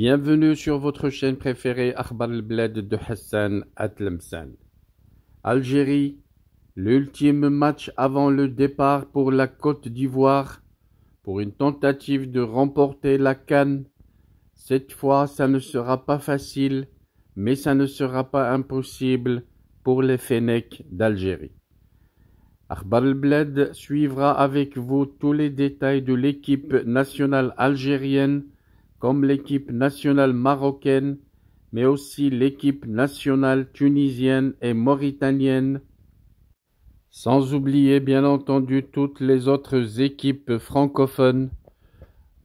Bienvenue sur votre chaîne préférée Akhbar al-Bled de Hassan Atlemsan. Algérie, l'ultime match avant le départ pour la Côte d'Ivoire pour une tentative de remporter la CAN. Cette fois, ça ne sera pas facile, mais ça ne sera pas impossible pour les Fennecs d'Algérie. Akhbar al-Bled suivra avec vous tous les détails de l'équipe nationale algérienne, comme l'équipe nationale marocaine, mais aussi l'équipe nationale tunisienne et mauritanienne, sans oublier bien entendu toutes les autres équipes francophones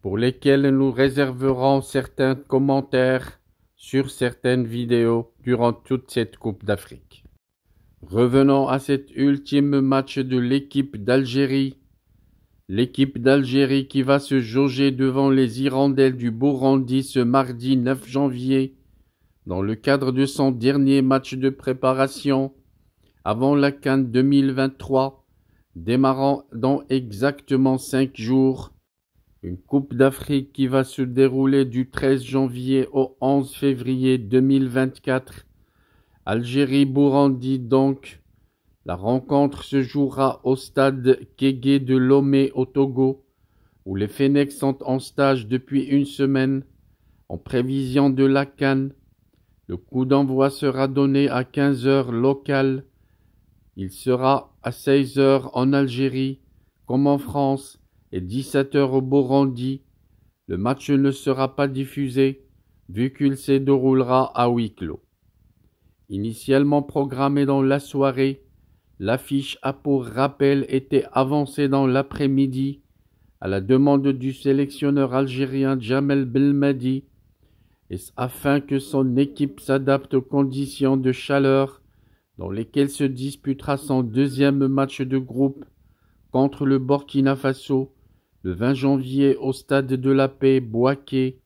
pour lesquelles nous réserverons certains commentaires sur certaines vidéos durant toute cette Coupe d'Afrique. Revenons à cet ultime match de l'équipe d'Algérie. L'équipe d'Algérie qui va se jauger devant les Hirondelles du Burundi ce mardi 9 janvier dans le cadre de son dernier match de préparation avant la CAN 2023, démarrant dans exactement 5 jours. Une Coupe d'Afrique qui va se dérouler du 13 janvier au 11 février 2024. Algérie-Burundi donc. La rencontre se jouera au stade Kégué de Lomé au Togo, où les Fennecs sont en stage depuis une semaine, en prévision de la CAN. Le coup d'envoi sera donné à 15 h locales. Il sera à 16 h en Algérie, comme en France, et 17 h au Burundi. Le match ne sera pas diffusé, vu qu'il se déroulera à huis clos. Initialement programmé dans la soirée, l'affiche a pour rappel été avancée dans l'après-midi à la demande du sélectionneur algérien Djamel Belmadi, afin que son équipe s'adapte aux conditions de chaleur dans lesquelles se disputera son deuxième match de groupe contre le Burkina Faso le 20 janvier au stade de la Paix Bouaké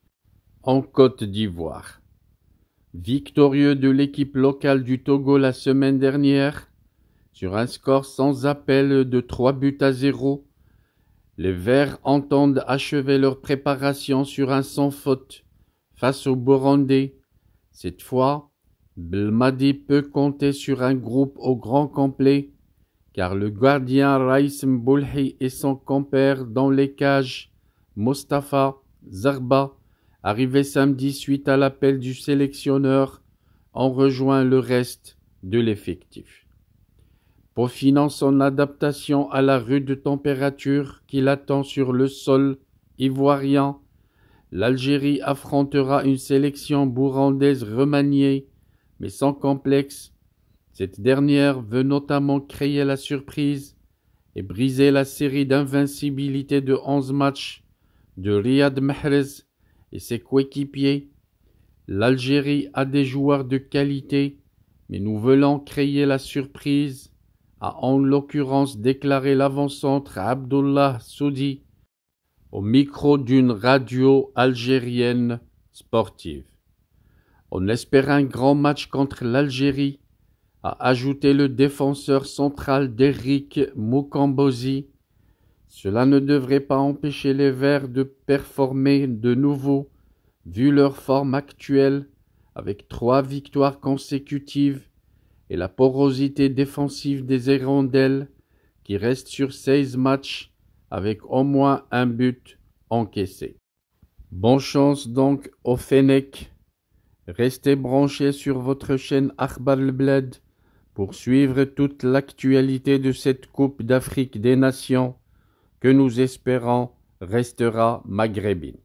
en Côte d'Ivoire. Victorieux de l'équipe locale du Togo la semaine dernière, sur un score sans appel de 3-0, les Verts entendent achever leur préparation sur un sans faute face au Burundi. Cette fois, Belmadi peut compter sur un groupe au grand complet, car le gardien Raïs Mboulhi et son compère dans les cages, Mostafa Zarba, arrivé samedi suite à l'appel du sélectionneur, ont rejoint le reste de l'effectif. Peaufinant son adaptation à la rude température qui l'attend sur le sol ivoirien, l'Algérie affrontera une sélection burundaise remaniée, mais sans complexe. Cette dernière veut notamment créer la surprise et briser la série d'invincibilité de 11 matchs de Riyad Mahrez et ses coéquipiers. L'Algérie a des joueurs de qualité, mais nous voulons créer la surprise, a en l'occurrence déclaré l'avant-centre Abdullah Soudi au micro d'une radio algérienne sportive. On espère un grand match contre l'Algérie, a ajouté le défenseur central d'Eric Mukambozi. Cela ne devrait pas empêcher les Verts de performer de nouveau, vu leur forme actuelle, avec 3 victoires consécutives, et la porosité défensive des Hirondelles, qui restent sur 16 matchs, avec au moins un but encaissé. Bonne chance donc aux Fennecs. Restez branchés sur votre chaîne Akhbar al-Bled pour suivre toute l'actualité de cette Coupe d'Afrique des Nations que nous espérons restera maghrébine.